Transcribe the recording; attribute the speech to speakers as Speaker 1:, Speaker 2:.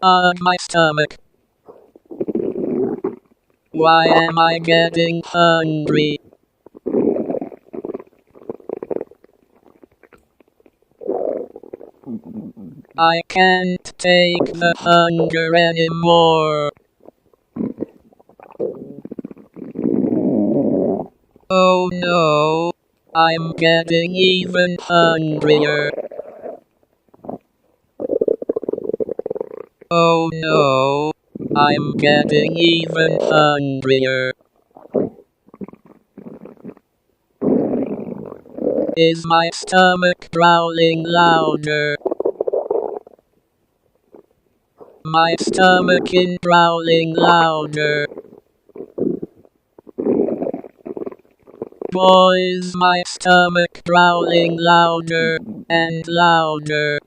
Speaker 1: My stomach. Why am I getting hungry? I can't take the hunger anymore. Oh no, I'm getting even hungrier. Oh no, I'm getting even hungrier. Is my stomach growling louder? My stomach is growling louder. Boys, my stomach growling louder and louder.